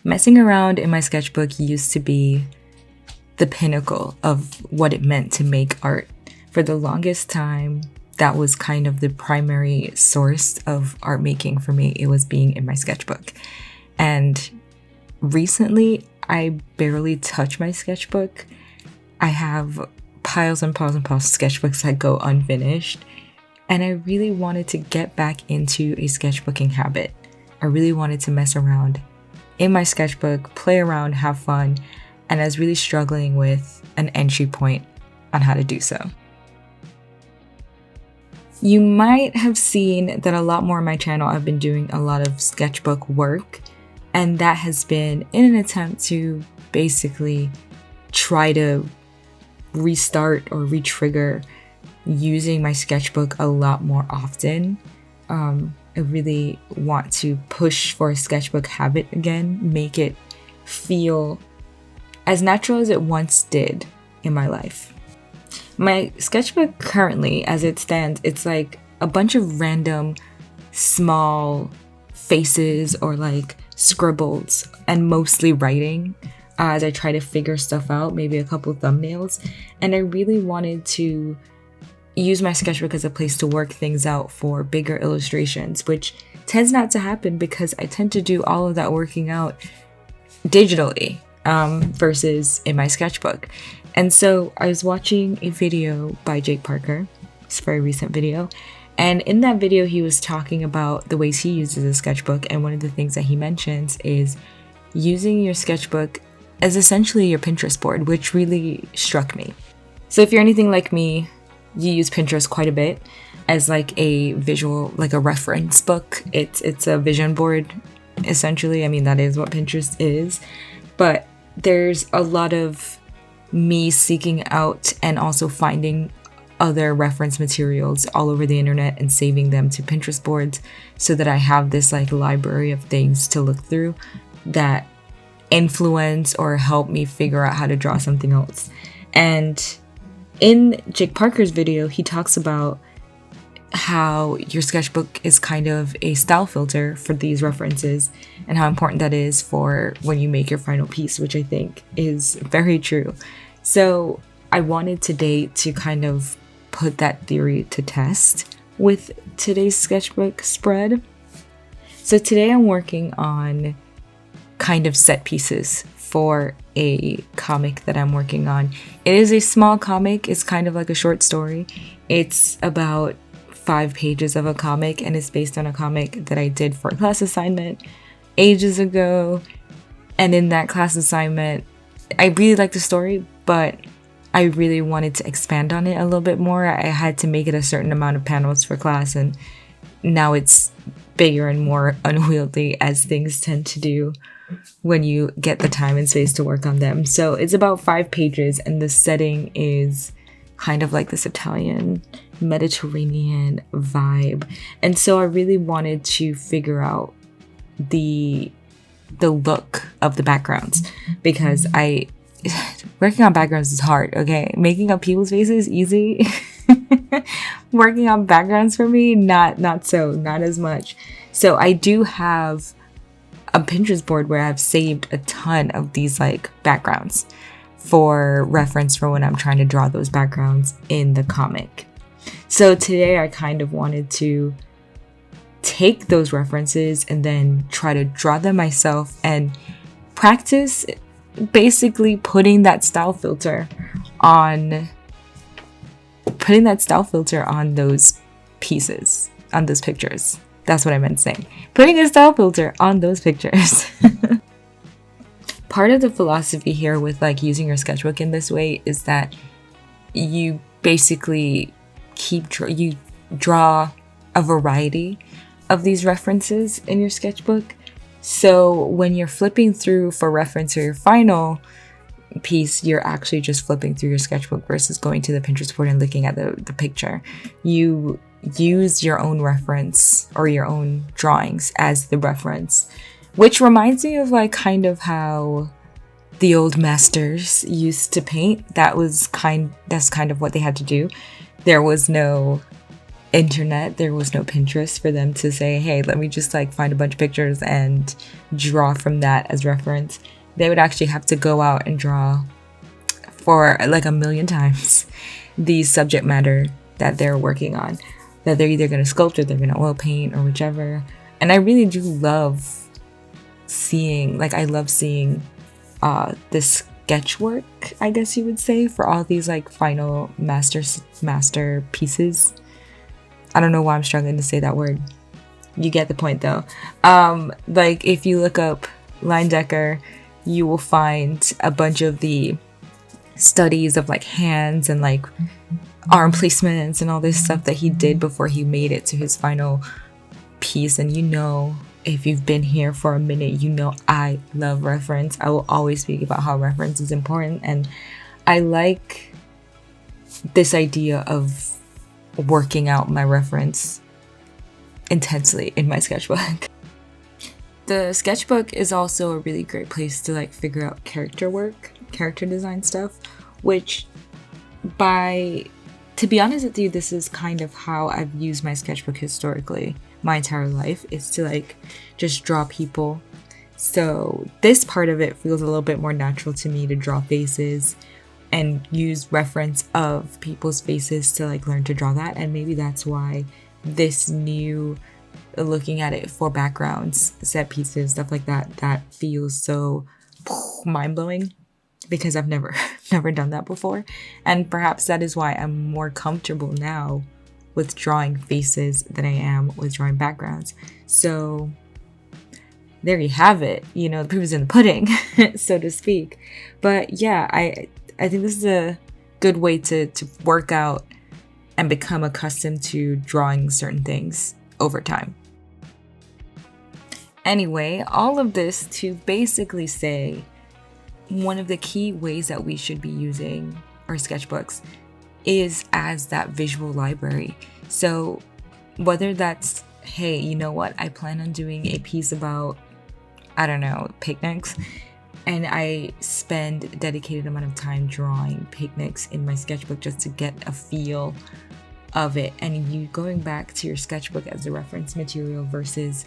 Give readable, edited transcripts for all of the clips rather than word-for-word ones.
Messing around in my sketchbook used to be the pinnacle of what it meant to make art. For the longest time, that was kind of the primary source of art making for me. It was being in my sketchbook. And recently, I barely touch my sketchbook. I have piles and piles and piles of sketchbooks that go unfinished. And I really wanted to get back into a sketchbooking habit. I really wanted to mess around in my sketchbook, play around, have fun, and I was really struggling with an entry point on how to do so. You might have seen that a lot more on my channel I've been doing a lot of sketchbook work, and that has been in an attempt to basically try to restart or re-trigger using my sketchbook a lot more often. I really want to push for a sketchbook habit again, make it feel as natural as it once did in my life. My sketchbook currently, as it stands, it's like a bunch of random small faces or like scribbles and mostly writing as I try to figure stuff out, maybe a couple thumbnails. And I really wanted to use my sketchbook as a place to work things out for bigger illustrations, which tends not to happen because I tend to do all of that working out digitally versus in my sketchbook. And so I was watching a video by Jake Parker. It's a very recent video. And in that video, he was talking about the ways he uses a sketchbook. And one of the things that he mentions is using your sketchbook as essentially your Pinterest board, which really struck me. So if you're anything like me, you use Pinterest quite a bit as like a visual, like a reference book. It's a vision board, essentially. I mean, that is what Pinterest is. But there's a lot of me seeking out and also finding other reference materials all over the internet and saving them to Pinterest boards so that I have this like library of things to look through that influence or help me figure out how to draw something else. And in Jake Parker's video, he talks about how your sketchbook is kind of a style filter for these references and how important that is for when you make your final piece, which I think is very true. So I wanted today to kind of put that theory to test with today's sketchbook spread. So today I'm working on kind of set pieces for a comic that I'm working on. It is a small comic. It's kind of like a short story. It's about 5 pages of a comic, and it's based on a comic that I did for a class assignment ages ago. And in that class assignment, I really liked the story, but I really wanted to expand on it a little bit more. I had to make it a certain amount of panels for class, and now it's bigger and more unwieldy, as things tend to do when you get the time and space to work on them. So it's about 5 pages, and the setting is kind of like this Italian Mediterranean vibe. And so I really wanted to figure out the look of the backgrounds, because working on backgrounds is hard, okay? Making up people's faces easy. Working on backgrounds for me, not as much. So I do have a Pinterest board where I've saved a ton of these like backgrounds for reference for when I'm trying to draw those backgrounds in the comic. So today I kind of wanted to take those references and then try to draw them myself and practice basically putting that style filter on those pieces, on those pictures. That's what I meant to say. Putting a style filter on those pictures. Part of the philosophy here with like using your sketchbook in this way is that you basically you draw a variety of these references in your sketchbook. So when you're flipping through for reference or your final piece, you're actually just flipping through your sketchbook versus going to the Pinterest board and looking at the picture. You use your own reference or your own drawings as the reference, which reminds me of like kind of how the old masters used to paint. That's kind of what they had to do. There was no internet, there was no Pinterest for them to say, hey, let me just like find a bunch of pictures and draw from that as reference. They would actually have to go out and draw for like a million times the subject matter that they're working on, that they're either going to sculpt or they're going to oil paint or whichever. And I really do love seeing, like, I love seeing this sketch work, I guess you would say, for all these like final masterpieces. I don't know why I'm struggling to say that word. You get the point though. Like if you look up Leyendecker, you will find a bunch of the studies of like hands and like arm placements and all this stuff that he did before he made it to his final piece. And you know, if you've been here for a minute, you know I love reference. I will always speak about how reference is important, and I like this idea of working out my reference intensely in my sketchbook. The sketchbook is also a really great place to like figure out character work, character design stuff, which to be honest with you, this is kind of how I've used my sketchbook historically. My entire life is to like just draw people. So this part of it feels a little bit more natural to me, to draw faces and use reference of people's faces to like learn to draw that. And maybe that's why this new looking at it for backgrounds, set pieces, stuff like that, that feels so mind-blowing, because I've never done that before. And perhaps that is why I'm more comfortable now with drawing faces than I am with drawing backgrounds. So there you have it, you know, the proof is in the pudding, so to speak. But yeah, I think this is a good way to work out and become accustomed to drawing certain things over time. Anyway, all of this to basically say one of the key ways that we should be using our sketchbooks is as that visual library. So whether that's, hey, you know what, I plan on doing a piece about, I don't know, picnics, and I spend a dedicated amount of time drawing picnics in my sketchbook just to get a feel of it, and you going back to your sketchbook as a reference material versus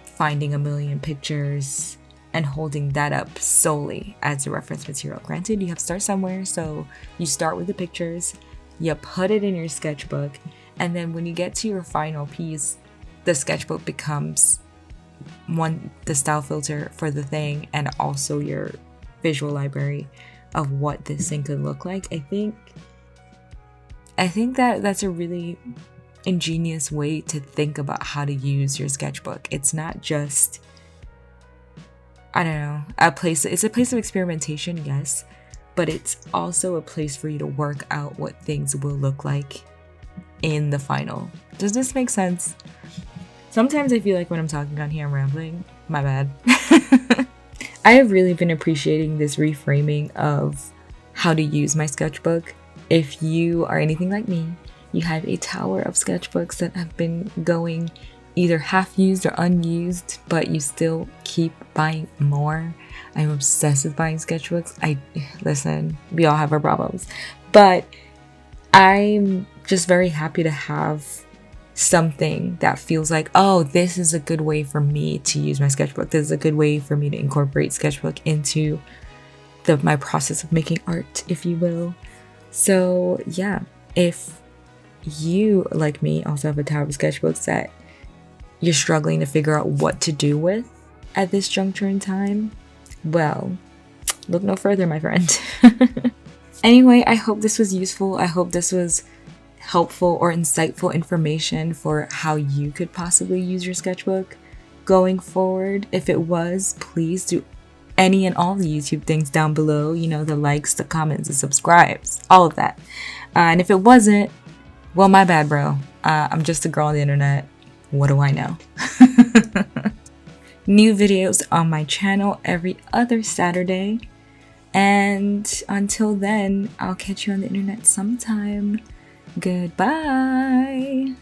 finding a million pictures and holding that up solely as a reference material. Granted, you have to start somewhere, so you start with the pictures, you put it in your sketchbook, and then when you get to your final piece, the sketchbook becomes the style filter for the thing, and also your visual library of what this thing could look like. I think that that's a really ingenious way to think about how to use your sketchbook. It's not just, I don't know, it's a place of experimentation, yes, but it's also a place for you to work out what things will look like in the final. Does this make sense? Sometimes I feel like when I'm talking on here, I'm rambling. My bad. I have really been appreciating this reframing of how to use my sketchbook. If you are anything like me, you have a tower of sketchbooks that have been going either half used or unused, but you still keep buying more. I'm obsessed with buying sketchbooks. Listen, we all have our problems, but I'm just very happy to have something that feels like, oh, this is a good way for me to use my sketchbook. This is a good way for me to incorporate sketchbook into my process of making art, if you will. So yeah, if you, like me, also have a tower of sketchbooks that you're struggling to figure out what to do with at this juncture in time, well, look no further, my friend. Anyway, I hope this was useful. I hope this was helpful or insightful information for how you could possibly use your sketchbook going forward. If it was, please do any and all the YouTube things down below. You know, the likes, the comments, the subscribes, all of that. And if it wasn't, well, my bad, bro. I'm just a girl on the internet. What do I know? New videos on my channel every other Saturday. And until then, I'll catch you on the internet sometime. Goodbye.